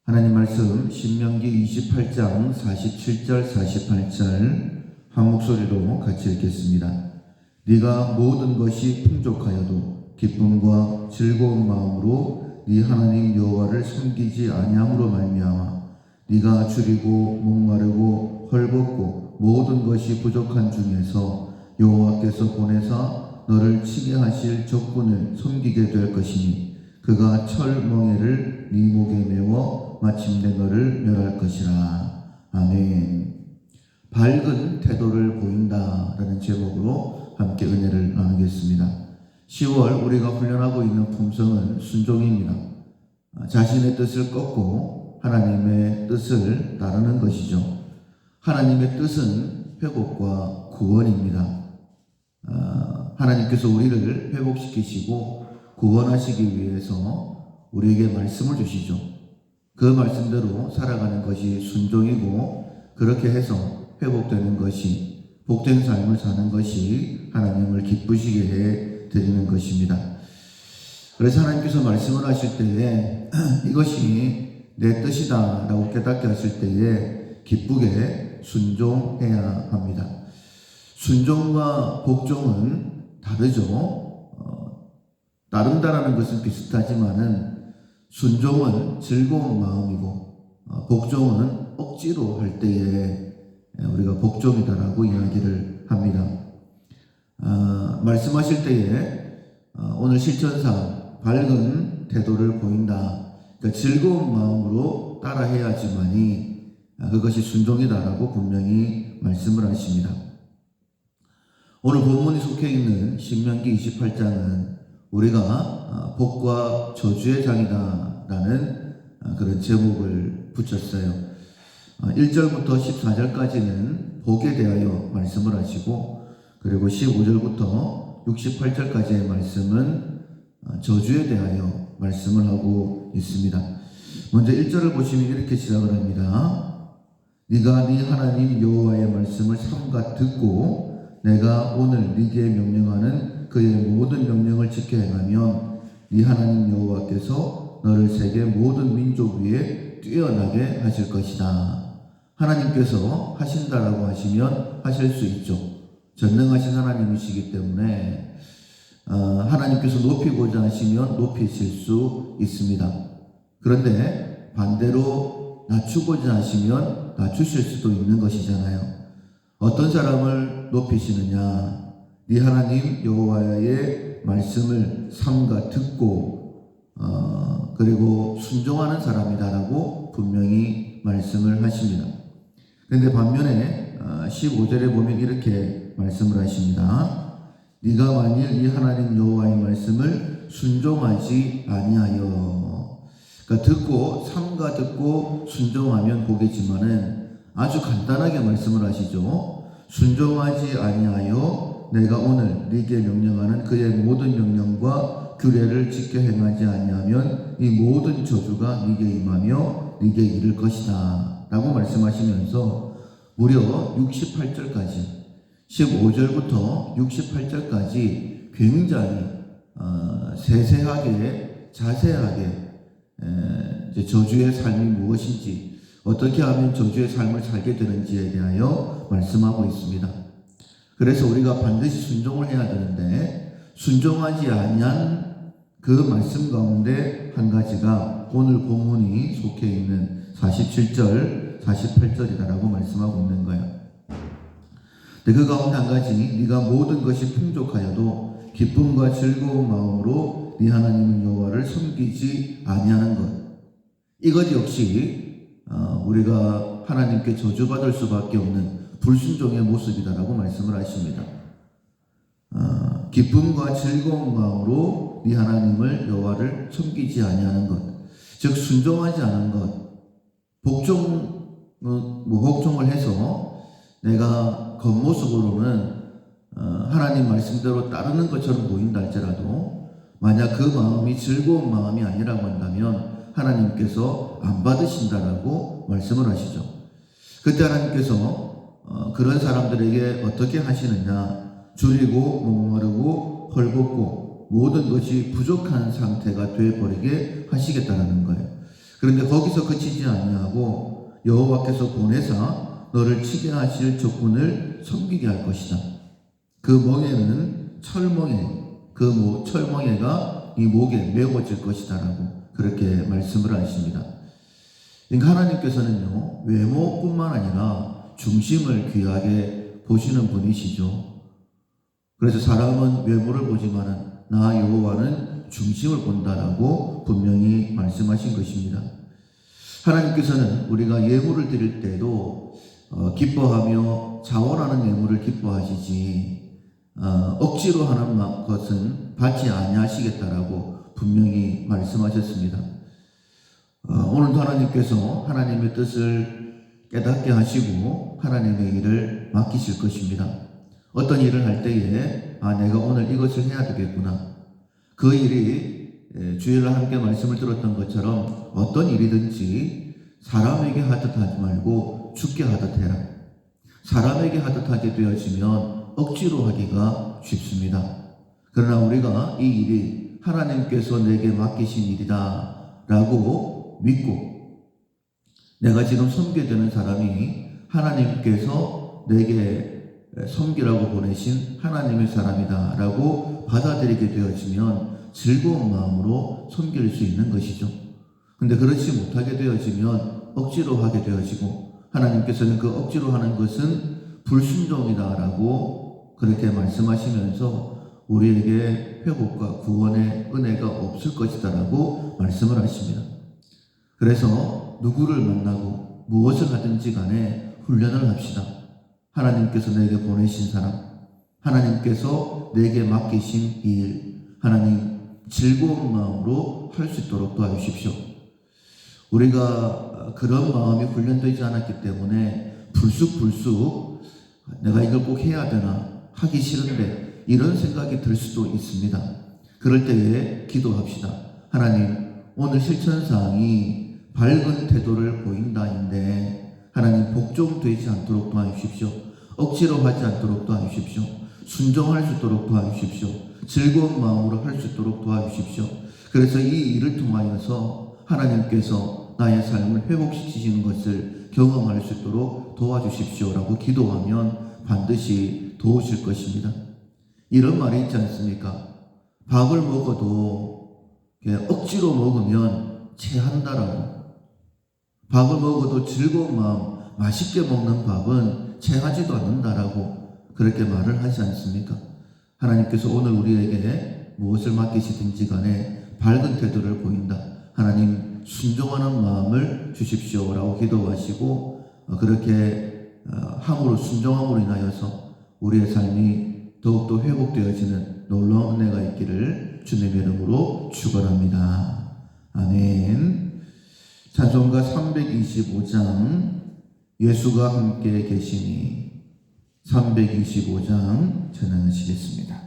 하나님 말씀 신명기 28장 47절 48절 한 목소리로 같이 읽겠습니다. 네가 모든 것이 풍족하여도 기쁨과 즐거운 마음으로 네 하나님 여호와를 섬기지 아니함으로 말미암아 네가 줄이고 목마르고 헐벗고 모든 것이 부족한 중에서 여호와께서 보내사 너를 치게 하실 적군을 섬기게 될 것이니 그가 철멍에를 네 목에 메워 마침내 너를 멸할 것이라. 아멘. 밝은 태도를 보인다라는 제목으로 함께 은혜를 나누겠습니다. 10월 우리가 훈련하고 있는 품성은 순종입니다. 자신의 뜻을 꺾고 하나님의 뜻을 따르는 것이죠. 하나님의 뜻은 회복과 구원입니다. 하나님께서 우리를 회복시키시고 구원하시기 위해서 우리에게 말씀을 주시죠. 그 말씀대로 살아가는 것이 순종이고 그렇게 해서 회복되는 것이 복된 삶을 사는 것이 하나님을 기쁘시게 해 드리는 것입니다. 그래서 하나님께서 말씀을 하실 때에 이것이 내 뜻이다 라고 깨닫게 하실 때에 기쁘게 순종해야 합니다. 순종과 복종은 다르죠. 따른다라는 것은 비슷하지만은 순종은 즐거운 마음이고 복종은 억지로 할 때에 우리가 복종이다라고 이야기를 합니다. 말씀하실 때에 오늘 실천상 밝은 태도를 보인다. 그러니까 즐거운 마음으로 따라해야지만이 그것이 순종이다라고 분명히 말씀을 하십니다. 오늘 본문이 속해 있는 신명기 28장은 우리가 복과 저주의 장이다 라는 그런 제목을 붙였어요. 1절부터 14절까지는 복에 대하여 말씀을 하시고 그리고 15절부터 68절까지의 말씀은 저주에 대하여 말씀을 하고 있습니다. 먼저 1절을 보시면 이렇게 시작을 합니다. 네가 네 하나님 여호와의 말씀을 삼가 듣고 내가 오늘 네게 명령하는 그의 모든 명령을 지켜 행하면 네 하나님 여호와께서 너를 세계 모든 민족 위에 뛰어나게 하실 것이다. 하나님께서 하신다라고 하시면 하실 수 있죠. 전능하신 하나님이시기 때문에 하나님께서 높이고자 하시면 높이실 수 있습니다. 그런데 반대로 낮추고자 하시면 낮추실 수도 있는 것이잖아요. 어떤 사람을 높이시느냐? 네 하나님 여호와의 말씀을 삼가 듣고 그리고 순종하는 사람이다라고 분명히 말씀을 하십니다. 그런데 반면에 15절에 보면 이렇게 말씀을 하십니다. 네가 만일 네 하나님 여호와의 말씀을 순종하지 아니하여, 그러니까 듣고 삼가 듣고 순종하면 복이지만은 아주 간단하게 말씀을 하시죠. 순종하지 아니하여 내가 오늘 네게 명령하는 그의 모든 명령과 규례를 지켜 행하지 아니하면 이 모든 저주가 네게 임하며 네게 이를 것이다 라고 말씀하시면서 무려 68절까지 15절부터 68절까지 굉장히 세세하게 자세하게 저주의 삶이 무엇인지 어떻게 하면 저주의 삶을 살게 되는지에 대하여 말씀하고 있습니다. 그래서 우리가 반드시 순종을 해야 되는데 순종하지 아니한 그 말씀 가운데 한 가지가 오늘 본문이 속해 있는 47절, 48절이다라고 말씀하고 있는 거예요. 그 가운데 한 가지, 네가 모든 것이 풍족하여도 기쁨과 즐거운 마음으로 네 하나님 여호와를 섬기지 아니하는 것. 이것 역시 우리가 하나님께 저주받을 수밖에 없는 불순종의 모습이다라고 말씀을 하십니다. 기쁨과 즐거운 마음으로 네 하나님을 여호와를 섬기지 아니하는 것, 즉 순종하지 않은 것, 복종을 해서 내가 겉모습으로는 하나님 말씀대로 따르는 것처럼 보인다 할지라도 만약 그 마음이 즐거운 마음이 아니라고 한다면 하나님께서 안 받으신다라고 말씀을 하시죠. 그때 하나님께서 그런 사람들에게 어떻게 하시느냐? 줄이고 목마르고 헐벗고 모든 것이 부족한 상태가 되어버리게 하시겠다는 거예요. 그런데 거기서 그치지 아니하고 여호와께서 보내사 너를 치게 하실 적군을 섬기게 할 것이다. 그 멍에는 철멍에, 그 철멍에가 이 목에 메워질 것이다라고 그렇게 말씀을 하십니다. 그러니까 하나님께서는요, 외모뿐만 아니라 중심을 귀하게 보시는 분이시죠. 그래서 사람은 외모를 보지만은 나 여호와는 중심을 본다라고 분명히 말씀하신 것입니다. 하나님께서는 우리가 예물을 드릴 때도 기뻐하며 자원하는 예물을 기뻐하시지 억지로 하는 것은 받지 아니하시겠다라고 분명히 말씀하셨습니다. 오늘도 하나님께서 하나님의 뜻을 깨닫게 하시고 하나님의 일을 맡기실 것입니다. 어떤 일을 할 때에 내가 오늘 이것을 해야 되겠구나. 그 일이 주일날 함께 말씀을 들었던 것처럼 어떤 일이든지 사람에게 하듯 하지 말고 주께 하듯 해라. 사람에게 하듯 하게 되어지면 억지로 하기가 쉽습니다. 그러나 우리가 이 일이 하나님께서 내게 맡기신 일이다 라고 믿고 내가 지금 섬겨야 되는 사람이 하나님께서 내게 섬기라고 보내신 하나님의 사람이다 라고 받아들이게 되어지면 즐거운 마음으로 섬길 수 있는 것이죠. 근데 그렇지 못하게 되어지면 억지로 하게 되어지고 하나님께서는 그 억지로 하는 것은 불순종이다 라고 그렇게 말씀하시면서 우리에게 회복과 구원의 은혜가 없을 것이다 라고 말씀을 하십니다. 그래서 누구를 만나고 무엇을 하든지 간에 훈련을 합시다. 하나님께서 내게 보내신 사람, 하나님께서 내게 맡기신 일, 하나님 즐거운 마음으로 할 수 있도록 도와주십시오. 우리가 그런 마음이 훈련되지 않았기 때문에 불쑥 내가 이걸 꼭 해야 되나, 하기 싫은데 이런 생각이 들 수도 있습니다. 그럴 때에 기도합시다. 하나님, 오늘 실천사항이 밝은 태도를 보인다인데 하나님 복종되지 않도록 도와주십시오. 억지로 하지 않도록 도와주십시오. 순종할 수 있도록 도와주십시오. 즐거운 마음으로 할 수 있도록 도와주십시오. 그래서 이 일을 통하여서 하나님께서 나의 삶을 회복시키시는 것을 경험할 수 있도록 도와주십시오라고 기도하면 반드시 도우실 것입니다. 이런 말이 있지 않습니까? 밥을 먹어도 억지로 먹으면 체한다라고. 밥을 먹어도 즐거운 마음, 맛있게 먹는 밥은 체하지도 않는다라고 그렇게 말을 하지 않습니까? 하나님께서 오늘 우리에게 무엇을 맡기시든지 간에 밝은 태도를 보인다. 하나님 순종하는 마음을 주십시오라고 기도하시고 그렇게 함으로 순종함으로 인하여서 우리의 삶이 더욱더 회복되어지는 놀라운 은혜가 있기를 주님의 이름으로 축원합니다. 아멘. 찬송가 325장 예수가 함께 계시니 325장 전하시겠습니다.